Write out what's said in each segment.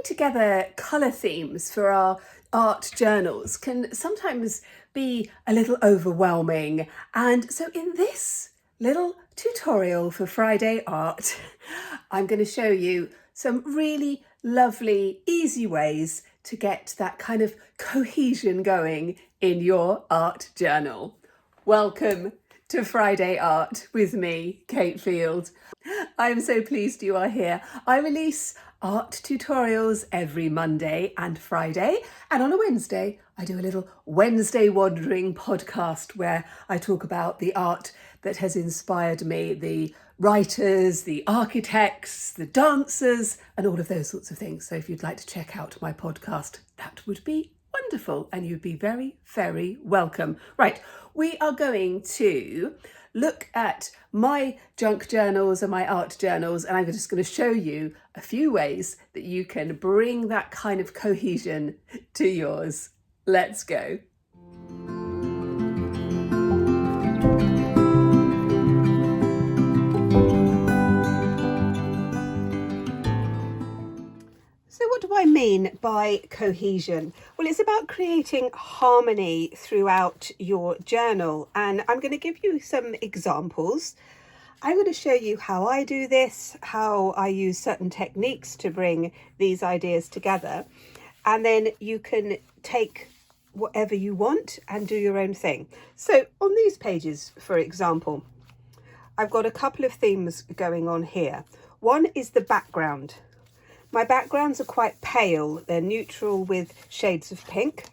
putting together colour themes for our art journals can sometimes be a little overwhelming. And so in this little tutorial for Friday Art, I'm going to show you some really lovely, easy ways to get that kind of cohesion going in your art journal. Welcome to Friday Art with me, Kate Field. I'm so pleased you are here. I release art tutorials every Monday and Friday, and on a Wednesday I do a little Wednesday Wandering podcast where I talk about the art that has inspired me, the writers, the architects, the dancers, and all of those sorts of things. So if you'd like to check out my podcast, that would be wonderful, and you'd be very, very welcome. Right, we are going to look at my junk journals and my art journals, and I'm just going to show you a few ways that you can bring that kind of cohesion to yours. Let's go. So what do I mean by cohesion? Well, it's about creating harmony throughout your journal, and I'm going to give you some examples. I'm going to show you how I do this, how I use certain techniques to bring these ideas together, and then you can take whatever you want and do your own thing. So on these pages, for example, I've got a couple of themes going on here. One is the background. My backgrounds are quite pale. They're neutral with shades of pink.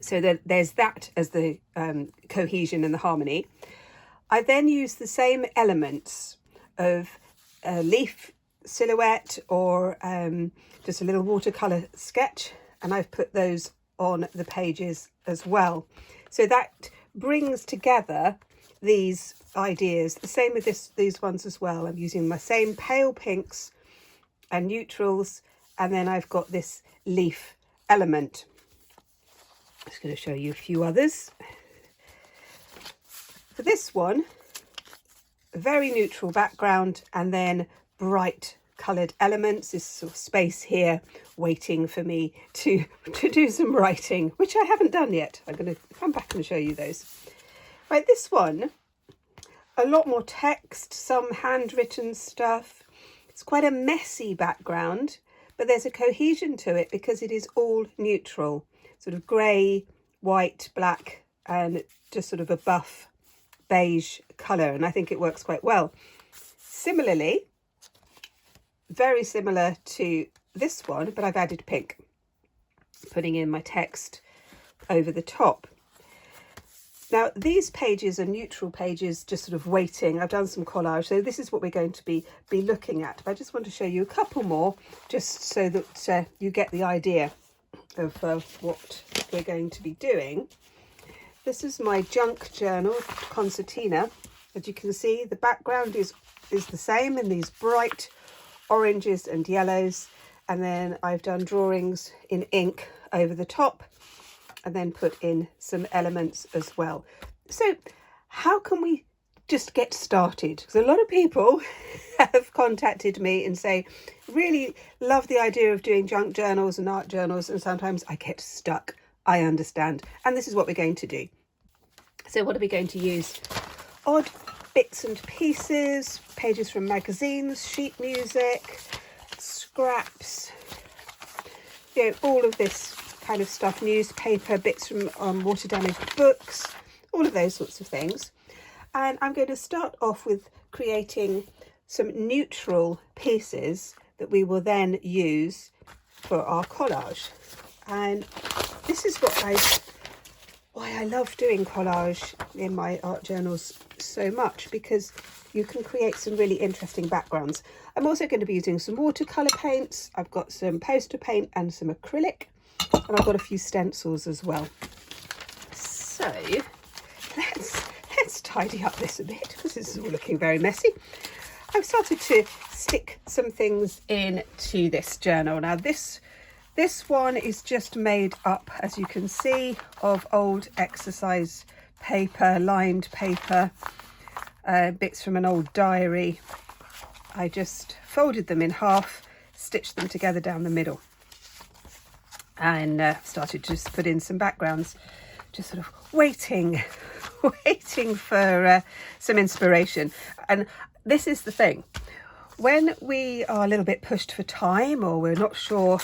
So there's that as the cohesion and the harmony. I then use the same elements of a leaf silhouette or just a little watercolour sketch, and I've put those on the pages as well. So that brings together these ideas. The same with these ones as well. I'm using my same pale pinks and neutrals, and then I've got this leaf element. I'm just going to show you a few others. For this one, a very neutral background and then bright coloured elements, this sort of space here waiting for me to do some writing, which I haven't done yet. I'm going to come back and show you those. Right, this one, a lot more text, some handwritten stuff. It's quite a messy background, but there's a cohesion to it because it is all neutral, sort of grey, white, black, and just sort of a buff beige colour, and I think it works quite well. Similarly, very similar to this one, but I've added pink, putting in my text over the top. Now, these pages are neutral pages, just sort of waiting. I've done some collage, so this is what we're going to be looking at. But I just want to show you a couple more, just so that you get the idea of what we're going to be doing. This is my junk journal, Concertina. As you can see, the background is the same in these bright oranges and yellows. And then I've done drawings in ink over the top, and then put in some elements as well. So how can we just get started? Because a lot of people have contacted me and say, really love the idea of doing junk journals and art journals, and sometimes I get stuck. I understand. And this is what we're going to do. So what are we going to use? Odd bits and pieces, pages from magazines, sheet music, scraps, all of this kind of stuff, newspaper, bits from water damaged books, all of those sorts of things. And I'm going to start off with creating some neutral pieces that we will then use for our collage. And this is why I love doing collage in my art journals so much, because you can create some really interesting backgrounds. I'm also going to be using some watercolour paints. I've got some poster paint and some acrylic. And I've got a few stencils as well. So let's tidy up this a bit, because this is all looking very messy. I've started to stick some things into this journal. Now this one is just made up, as you can see, of old exercise paper, lined paper, bits from an old diary. I just folded them in half, stitch them together down the middle. And started to just put in some backgrounds, just sort of waiting for some inspiration. And this is the thing, when we are a little bit pushed for time, or we're not sure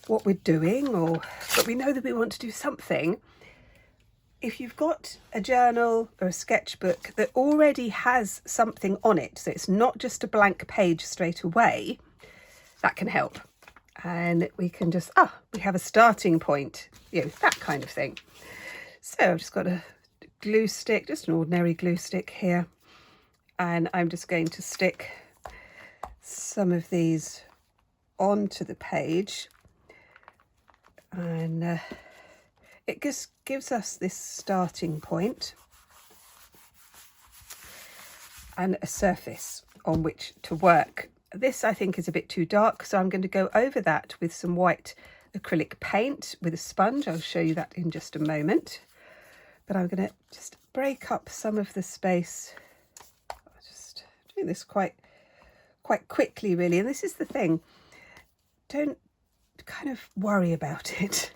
what we're doing, but we know that we want to do something, if you've got a journal or a sketchbook that already has something on it, so it's not just a blank page straight away, that can help. And we can just, we have a starting point, that kind of thing. So I've just got a glue stick, just an ordinary glue stick here. And I'm just going to stick some of these onto the page. And it just gives us this starting point and a surface on which to work. This I think is a bit too dark, so I'm going to go over that with some white acrylic paint with a sponge. I'll show you that in just a moment. But I'm going to just break up some of the space. I'll just do this quite quickly, really. And this is the thing. Don't kind of worry about it.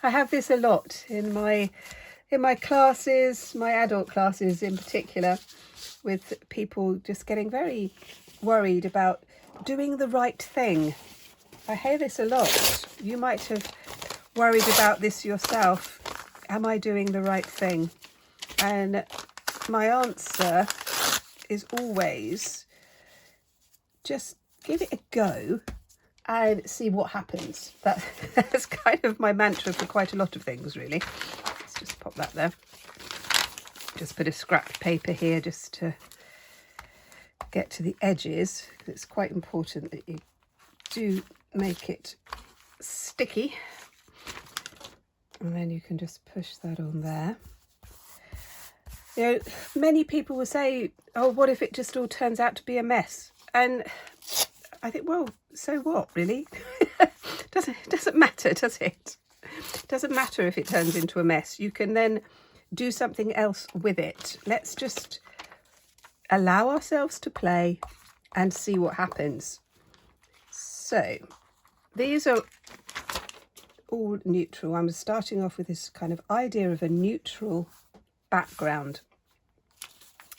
I have this a lot in my classes, my adult classes in particular, with people just getting very worried about doing the right thing. I hear this a lot. You might have worried about this yourself. Am I doing the right thing? And my answer is always just give it a go and see what happens. That's kind of my mantra for quite a lot of things, really. Let's just pop that there. Just put a scrap paper here just to get to the edges. It's quite important that you do make it sticky. And then you can just push that on there. Many people will say, oh, what if it just all turns out to be a mess? And I think, well, so what, really? Doesn't matter, does it? Doesn't matter if it turns into a mess. You can then do something else with it. Let's just allow ourselves to play and see what happens. So these are all neutral. I'm starting off with this kind of idea of a neutral background.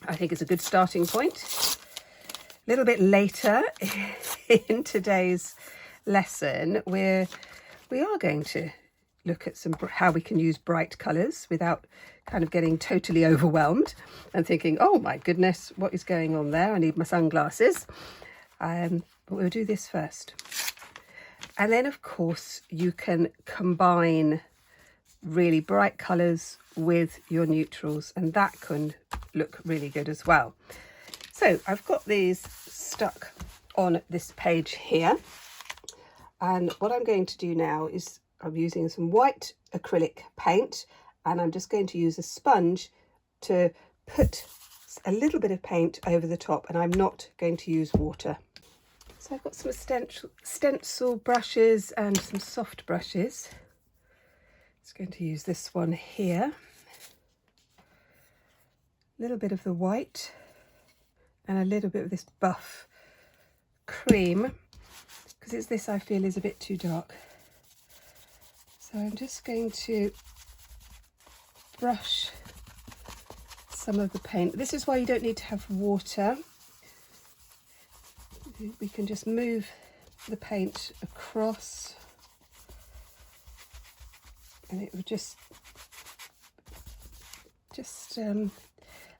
I think it's a good starting point. A little bit later in today's lesson, we are going to look at how we can use bright colours without kind of getting totally overwhelmed and thinking, oh my goodness, what is going on there? I need my sunglasses. But we'll do this first. And then, of course, you can combine really bright colours with your neutrals, and that can look really good as well. So I've got these stuck on this page here. And what I'm going to do now is I'm using some white acrylic paint, and I'm just going to use a sponge to put a little bit of paint over the top, and I'm not going to use water. So I've got some stencil brushes and some soft brushes. Just going to use this one here. A little bit of the white and a little bit of this buff cream, because it's this I feel is a bit too dark. So I'm just going to brush some of the paint. This is why you don't need to have water. We can just move the paint across, and it would just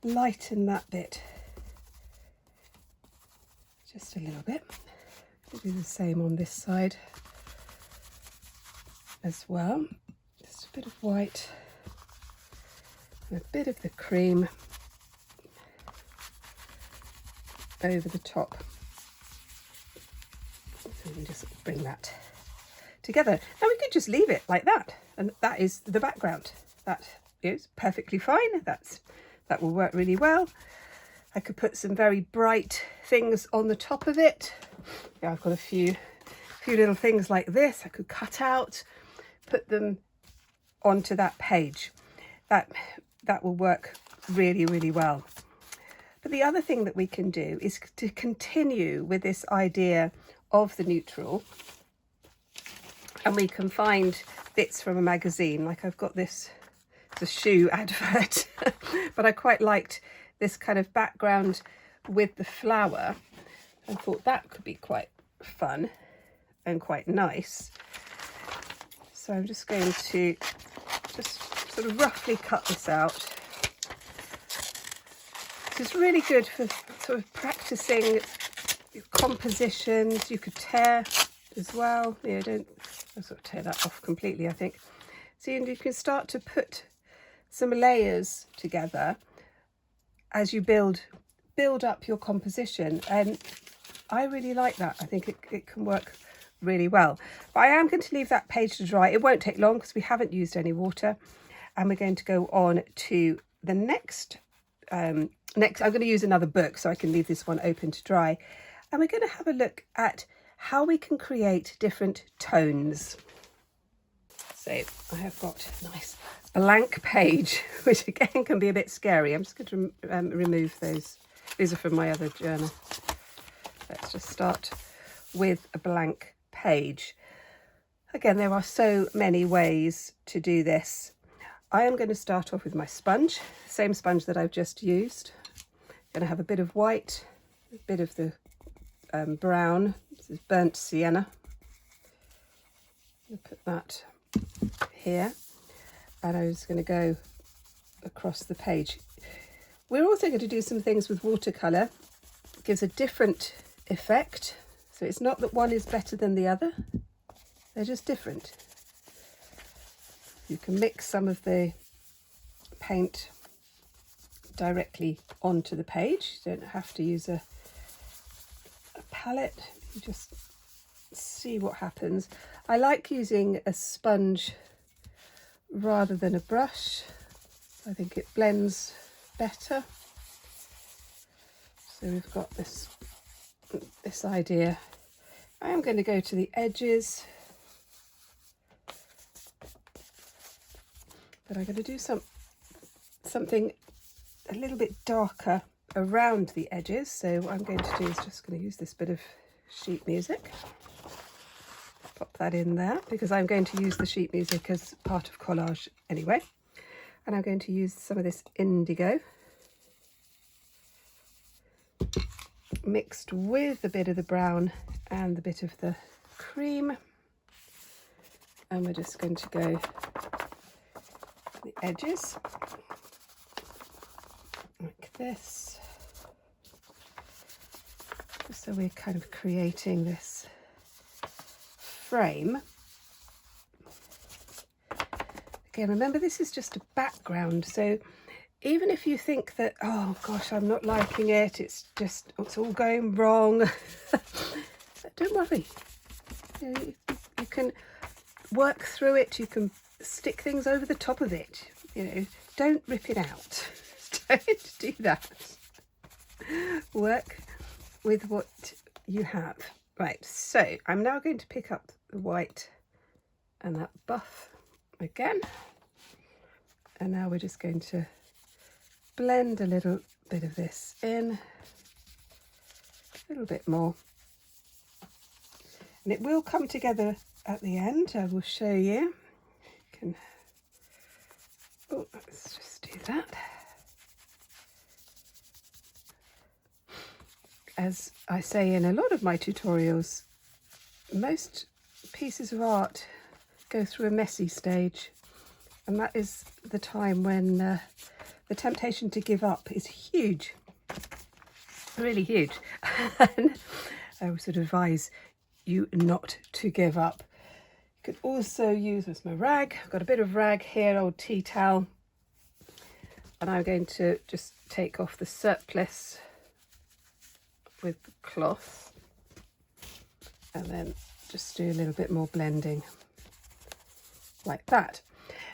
lighten that bit just a little bit. We'll do the same on this side as well. Just a bit of white and a bit of the cream over the top. So we just bring that together. Now we could just leave it like that, and that is the background. That is perfectly fine. That will work really well. I could put some very bright things on the top of it. Yeah, I've got a few little things like this I could cut out, put them onto that page. That will work really, really well. But the other thing that we can do is to continue with this idea of the neutral, and we can find bits from a magazine. Like I've got this, it's a shoe advert, but I quite liked this kind of background with the flower and thought that could be quite fun and quite nice. So I'm just going to just sort of roughly cut this out. It's really good for sort of practicing compositions. You could tear as well. I'll sort of tear that off completely, I think. See, and you can start to put some layers together as you build up your composition, and I really like that. I think it can work really well. But I am going to leave that page to dry. It won't take long because we haven't used any water, and we're going to go on to the next. I'm going to use another book so I can leave this one open to dry, and we're going to have a look at how we can create different tones. So I have got a nice blank page, which again can be a bit scary. I'm just going to remove those. These are from my other journal. Let's just start with a blank page. Again, there are so many ways to do this. I am going to start off with my sponge, same sponge that I've just used. I'm going to have a bit of white, a bit of the brown. This is burnt sienna. I'll put that here, and I'm just going to go across the page. We're also going to do some things with watercolour. It gives a different effect. So it's not that one is better than the other. They're just different. You can mix some of the paint directly onto the page. You don't have to use a palette. You just see what happens. I like using a sponge rather than a brush. I think it blends better. So we've got this idea. I am going to go to the edges, but I'm going to do something a little bit darker around the edges. So what I'm going to do is just going to use this bit of sheet music. Pop that in there because I'm going to use the sheet music as part of collage anyway. And I'm going to use some of this indigo mixed with a bit of the brown and the bit of the cream, and we're just going to go the edges like this, so we're kind of creating this frame. Again, remember this is just a background, so even if you think that, oh gosh, I'm not liking it, it's all going wrong, don't worry. You can work through it, you can stick things over the top of it, don't rip it out. Don't do that. Work with what you have. Right, so I'm now going to pick up the white and that buff again, and now we're just going to blend a little bit of this in, a little bit more, and it will come together at the end. I will show you. Let's just do that. As I say in a lot of my tutorials, most pieces of art go through a messy stage, and that is the time when the temptation to give up is huge, really huge. And I would sort of advise you not to give up. You could also use this my rag. I've got a bit of rag here, old tea towel, and I'm going to just take off the surplus with the cloth and then just do a little bit more blending like that.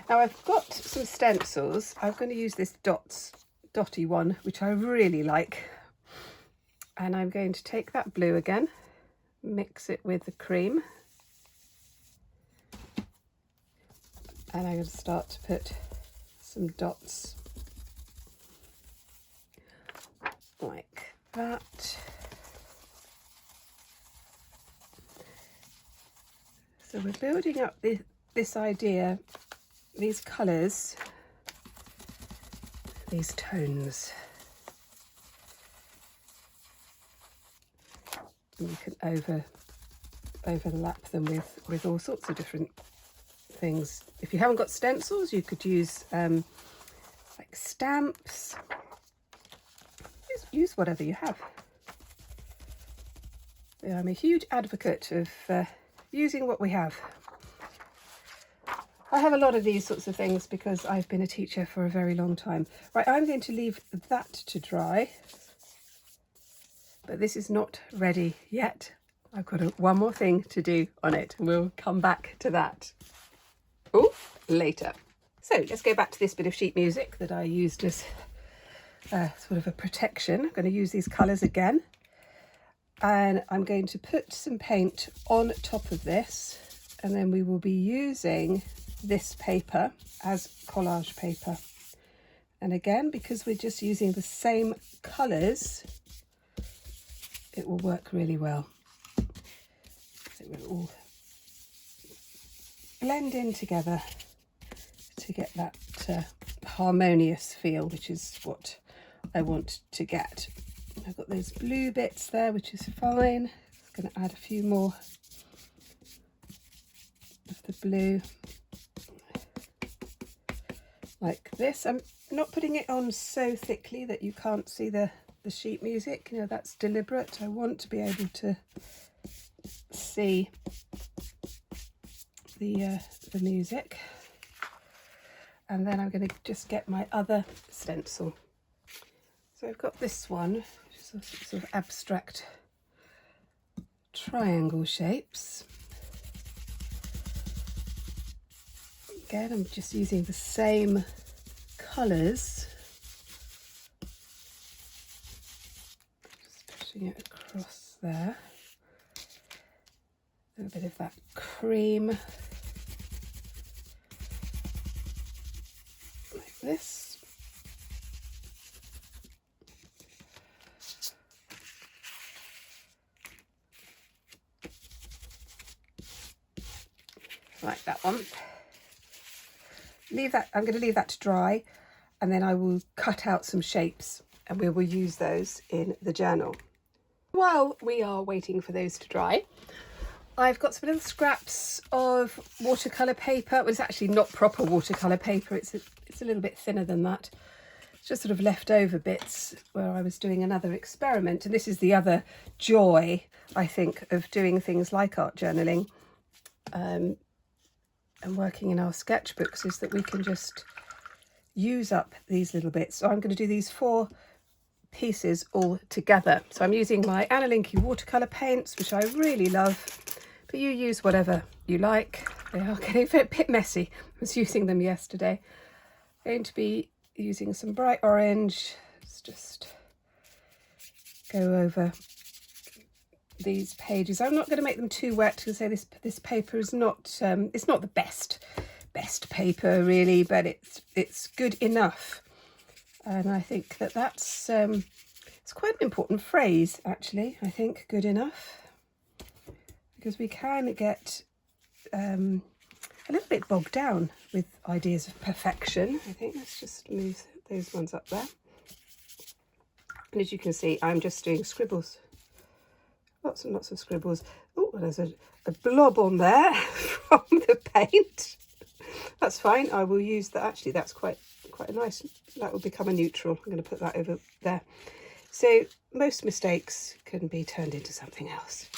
Now I've got some stencils. I'm going to use this dotty one, which I really like, and I'm going to take that blue again, mix it with the cream, and I'm going to start to put some dots like that. So we're building up this idea, these colours, these tones. And you can overlap them with all sorts of different things. If you haven't got stencils, you could use like stamps. Use whatever you have. Yeah, I'm a huge advocate of using what we have. I have a lot of these sorts of things because I've been a teacher for a very long time. Right, I'm going to leave that to dry, but this is not ready yet. I've got one more thing to do on it, and we'll come back to that later. So let's go back to this bit of sheet music that I used as sort of a protection. I'm going to use these colours again, and I'm going to put some paint on top of this, and then we will be using this paper as collage paper. And again, because we're just using the same colours, it will work really well. It will all blend in together to get that harmonious feel, which is what I want to get. I've got those blue bits there, which is fine. I'm going to add a few more of the blue like this. I'm not putting it on so thickly that you can't see the sheet music. You know, that's deliberate. I want to be able to see the music. And then I'm going to just get my other stencil. So I've got this one, which is sort of abstract triangle shapes. Again, I'm just using the same colours. Just pushing it across there. A little bit of that cream. Like this. Like that one. Leave that, I'm going to leave that to dry, and then I will cut out some shapes and we will use those in the journal. While we are waiting for those to dry, I've got some little scraps of watercolour paper. Well, it's actually not proper watercolour paper, it's a little bit thinner than that. It's just sort of leftover bits where I was doing another experiment, and this is the other joy, I think, of doing things like art journaling and working in our sketchbooks, is that we can just use up these little bits. So I'm going to do these 4 pieces all together. So I'm using my Anna Linky watercolour paints, which I really love, but you use whatever you like. They are getting a bit messy. I was using them yesterday. I'm going to be using some bright orange. Let's just go over these pages. I'm not going to make them too wet, because say this paper is not it's not the best paper really, but it's good enough. And I think that's it's quite an important phrase, actually. I think good enough, because we can get a little bit bogged down with ideas of perfection. I think let's just move those ones up there. And as you can see, I'm just doing scribbles. Lots and lots of scribbles. Oh, there's a blob on there from the paint. That's fine. I will use that. Actually, that's quite a nice. That will become a neutral. I'm going to put that over there. So most mistakes can be turned into something else,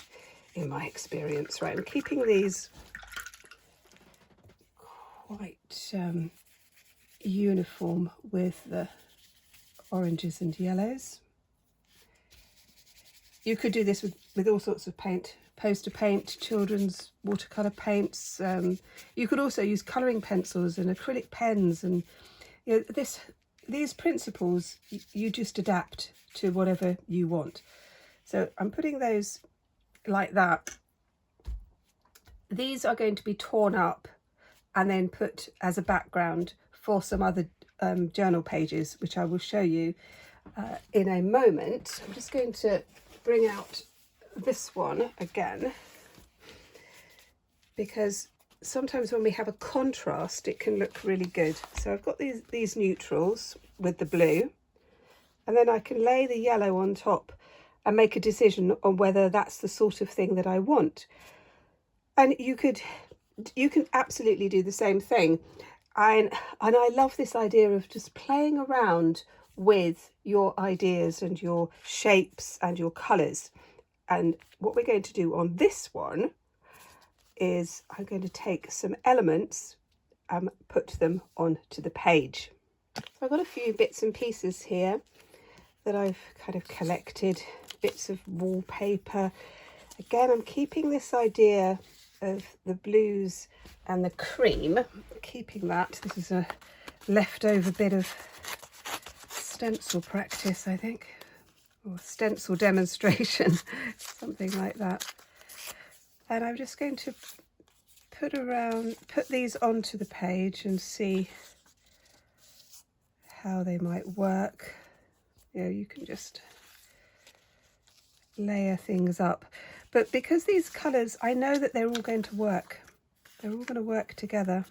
in my experience. Right, I'm keeping these quite uniform with the oranges and yellows. You could do this with all sorts of paint, poster paint, children's watercolour paints. You could also use colouring pencils and acrylic pens, and you know, these principles you just adapt to whatever you want. So I'm putting those like that. These are going to be torn up and then put as a background for some other journal pages, which I will show you in a moment. I'm just going to bring out this one again. because sometimes when we have a contrast, it can look really good. So I've got these neutrals with the blue, and then I can lay the yellow on top and make a decision on whether that's the sort of thing that I want. And you can absolutely do the same thing. And I love this idea of just playing around with your ideas and your shapes and your colours. And what we're going to do on this one is I'm going to take some elements and put them onto the page. So I've got a few bits and pieces here that I've kind of collected, bits of wallpaper. Again, I'm keeping this idea of the blues and the cream, keeping that. This is a leftover bit of stencil practice, I think, or stencil demonstration, something like that. And I'm just going to put these onto the page and see how they might work. You know, you can just layer things up. But because these colours, I know that they're all going to work. They're all going to work together.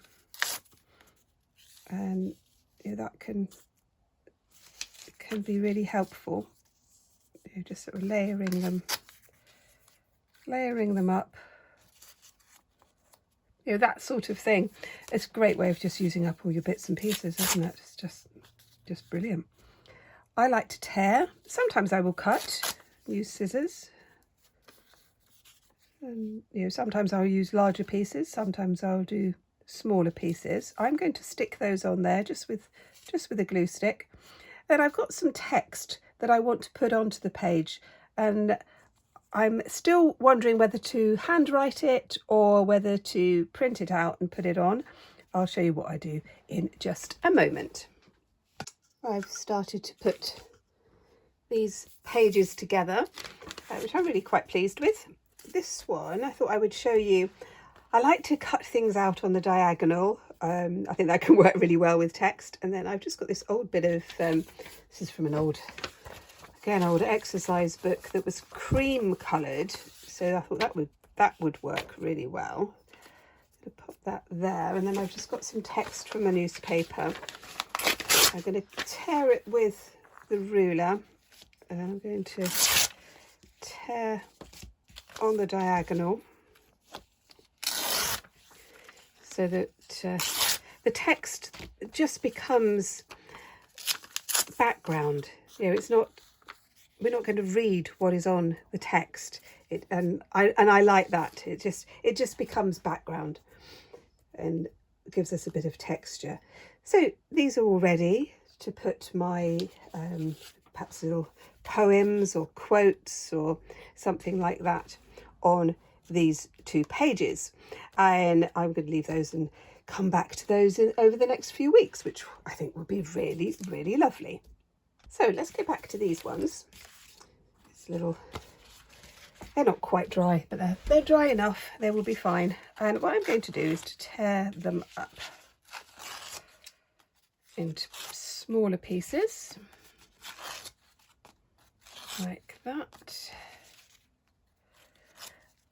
And you know, that can be really helpful. You know, just sort of layering them up. You know, that sort of thing. It's a great way of just using up all your bits and pieces, isn't it? It's just brilliant. I like to tear. Sometimes I will cut, use scissors. And, you know, sometimes I'll use larger pieces, sometimes I'll do smaller pieces. I'm going to stick those on there just with a glue stick. Then I've got some text that I want to put onto the page, and I'm still wondering whether to handwrite it or whether to print it out and put it on. I'll show you what I do in just a moment. I've started to put these pages together, which I'm really quite pleased with. This one I thought I would show you. I like to cut things out on the diagonal. I think that can work really well with text. And then I've just got this old bit of, this is from an old exercise book that was cream coloured. So I thought that would work really well. I'm going to pop that there. And then I've just got some text from a newspaper. I'm going to tear it with the ruler. And I'm going to tear on the diagonal so that the text just becomes background. You know, it's not, we're not going to read what is on the text. And I like that. It just becomes background and gives us a bit of texture. So these are all ready to put my perhaps little poems or quotes or something like that on these two pages, and I'm going to leave those and come back to those over the next few weeks, which I think will be really, really lovely. So let's go back to these ones. This little, they're not quite dry, but they're dry enough. They will be fine. And what I'm going to do is to tear them up into smaller pieces like that.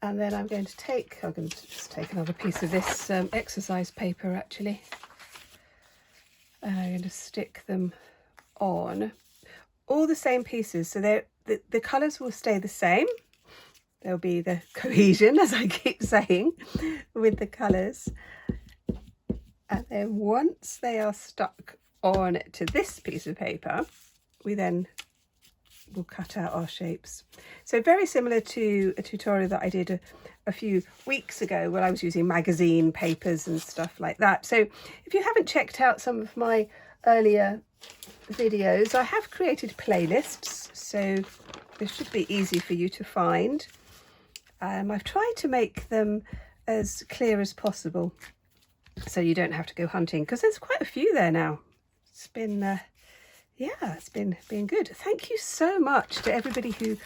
And then I'm going to just take another piece of this exercise paper actually, and I'm going to stick them on all the same pieces, so the colours will stay the same. There'll be the cohesion, as I keep saying, with the colours. And then once they are stuck on to this piece of paper, we then will cut out our shapes. So very similar to a tutorial that I did a few weeks ago when I was using magazine papers and stuff like that. So if you haven't checked out some of my earlier videos, I have created playlists, so this should be easy for you to find. I've tried to make them as clear as possible so you don't have to go hunting, because there's quite a few there now. It's been yeah, it's been good. Thank you so much to everybody who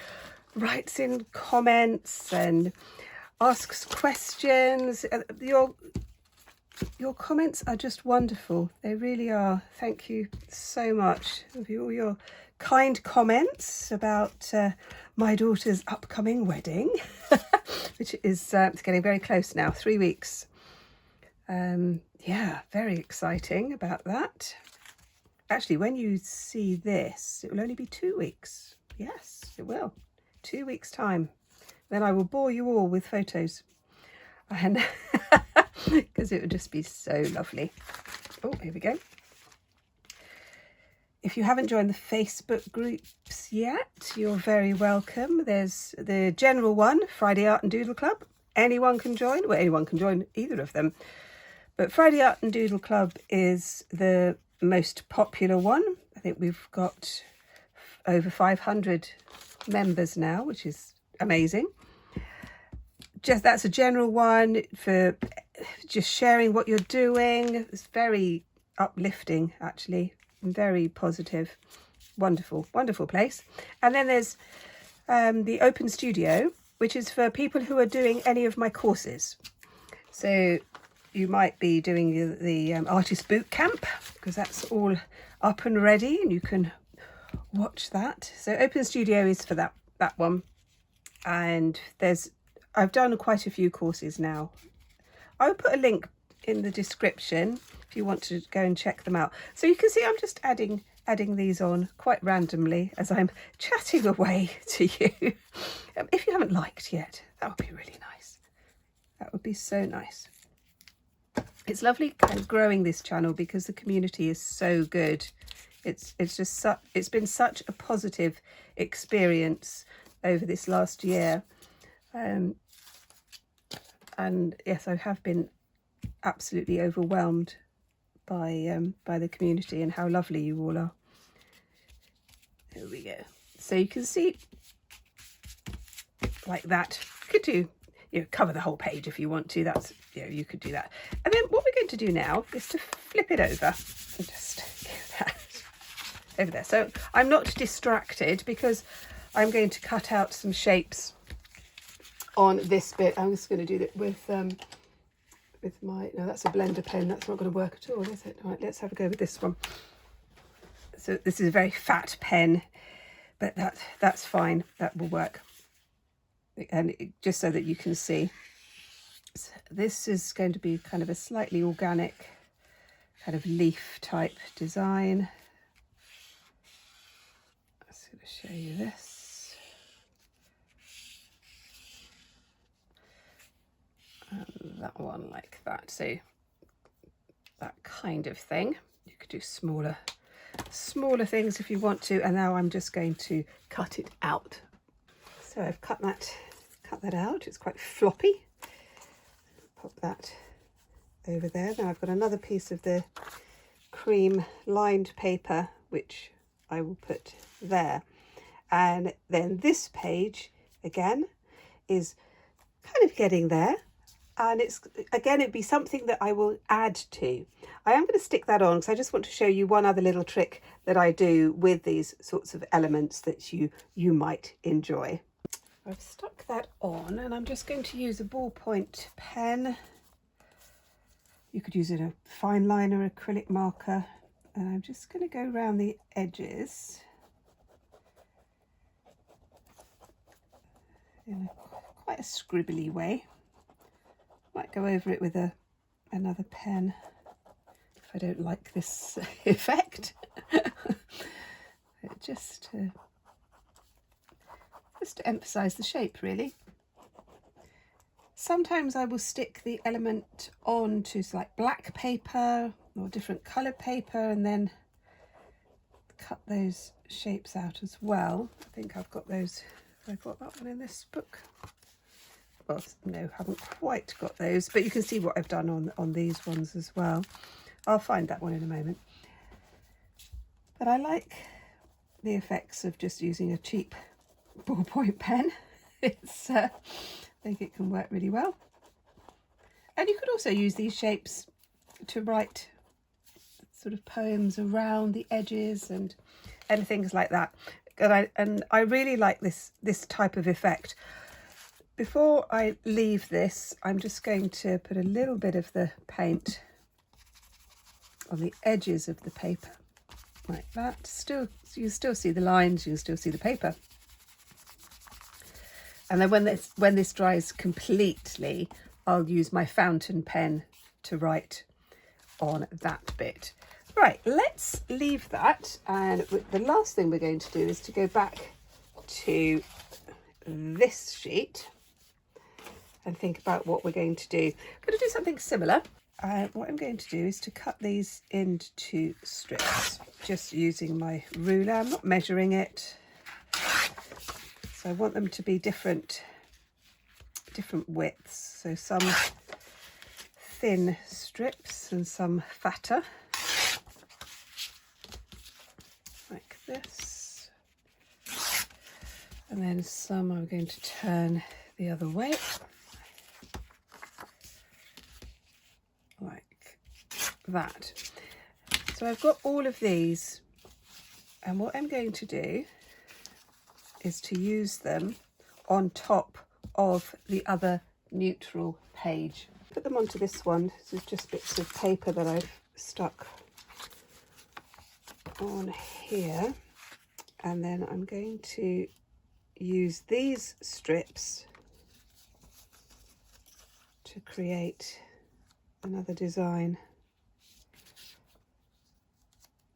writes in comments and asks questions. Your comments are just wonderful. They really are. Thank you so much for all your kind comments about my daughter's upcoming wedding, which is it's getting very close now, 3 weeks. Yeah, very exciting about that. Actually, when you see this, it will only be 2 weeks. Yes, it will. 2 weeks' time. Then I will bore you all with photos. And because it would just be so lovely. Oh, here we go. If you haven't joined the Facebook groups yet, you're very welcome. There's the general one, Friday Art and Doodle Club. Anyone can join. Well, anyone can join either of them. But Friday Art and Doodle Club is the most popular one. I think we've got over 500 members now, which is amazing. That's a general one for just sharing what you're doing. It's very uplifting, actually, very positive, wonderful, wonderful place. And then there's the Open Studio, which is for people who are doing any of my courses. So you might be doing the Artist Boot Camp, because that's all up and ready and you can watch that. So Open Studio is for that one. And I've done quite a few courses now. I'll put a link in the description if you want to go and check them out. So you can see I'm just adding these on quite randomly as I'm chatting away to you. If you haven't liked yet, that would be really nice. That would be so nice. It's lovely kind of growing this channel because the community is so good. It's been such a positive experience over this last year. And yes, I have been absolutely overwhelmed by the community and how lovely you all are. There we go. So you can see like that. You could cover the whole page if you want to. That's, you could do that. And then what we're going to do now is to flip it over and just get that over there. So I'm not distracted because I'm going to cut out some shapes on this bit. I'm just going to do that with my, no, that's a blender pen. That's not going to work at all, is it? All right, let's have a go with this one. So this is a very fat pen, but that's fine. That will work. And just so that you can see, so this is going to be kind of a slightly organic kind of leaf type design. I'm just going to show you this. And that one like that. So that kind of thing. You could do smaller things if you want to. And now I'm just going to cut it out. So I've cut that out. It's quite floppy. Pop that over there. Now I've got another piece of the cream lined paper which I will put there. And then this page again is kind of getting there. And it'd be something that I will add to. I am going to stick that on because I just want to show you one other little trick that I do with these sorts of elements that you might enjoy. I've stuck that on and I'm just going to use a ballpoint pen. You could use a fine liner, acrylic marker, and I'm just going to go around the edges in quite a scribbly way. Might go over it with another pen if I don't like this effect. just to emphasize the shape, really. Sometimes I will stick the element onto like black paper or different colour paper and then cut those shapes out as well. I think I've got those. Have I got that one in this book? Well, no, haven't quite got those, but you can see what I've done on these ones as well. I'll find that one in a moment. But I like the effects of just using a cheap ballpoint pen. I think it can work really well. And you could also use these shapes to write sort of poems around the edges and things like that. And I really like this type of effect. Before I leave this, I'm just going to put a little bit of the paint on the edges of the paper, like that. You still see the lines, you still see the paper. And then when this dries completely, I'll use my fountain pen to write on that bit. Right, let's leave that. And the last thing we're going to do is to go back to this sheet and think about what we're going to do. I'm going to do something similar. What I'm going to do is to cut these into strips, just using my ruler. I'm not measuring it. So I want them to be different widths. So some thin strips and some fatter, like this. And then some I'm going to turn the other way, like that. So I've got all of these, and what I'm going to do is to use them on top of the other neutral page. Put them onto this one. This is just bits of paper that I've stuck on here, and then I'm going to use these strips to create another design.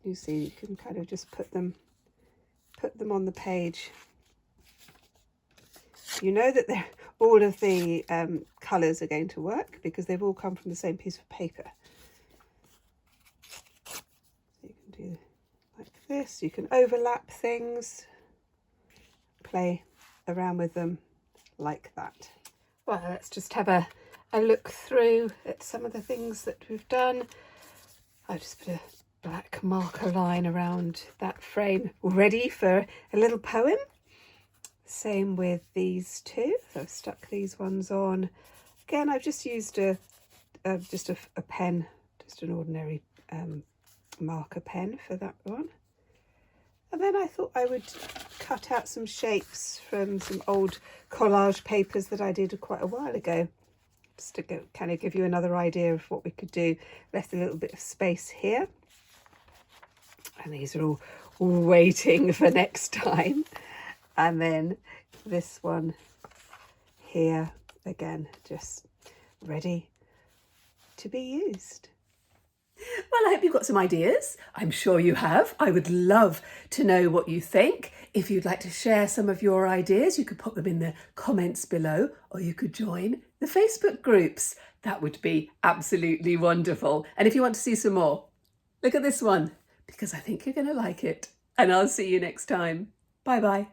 You see, you can kind of just put them on the page. You know that all of the colours are going to work because they've all come from the same piece of paper. So you can do like this. You can overlap things, play around with them like that. Well, let's just have a look through at some of the things that we've done. I've just put a black marker line around that frame, ready for a little poem. Same with these two. So I've stuck these ones on. Again, I've just used a pen, just an ordinary marker pen for that one. And then I thought I would cut out some shapes from some old collage papers that I did quite a while ago, just to kind of give you another idea of what we could do. Left a little bit of space here. And these are all waiting for next time. And then this one here, again, just ready to be used. Well, I hope you've got some ideas. I'm sure you have. I would love to know what you think. If you'd like to share some of your ideas, you could put them in the comments below, or you could join the Facebook groups. That would be absolutely wonderful. And if you want to see some more, look at this one, because I think you're going to like it. And I'll see you next time. Bye-bye.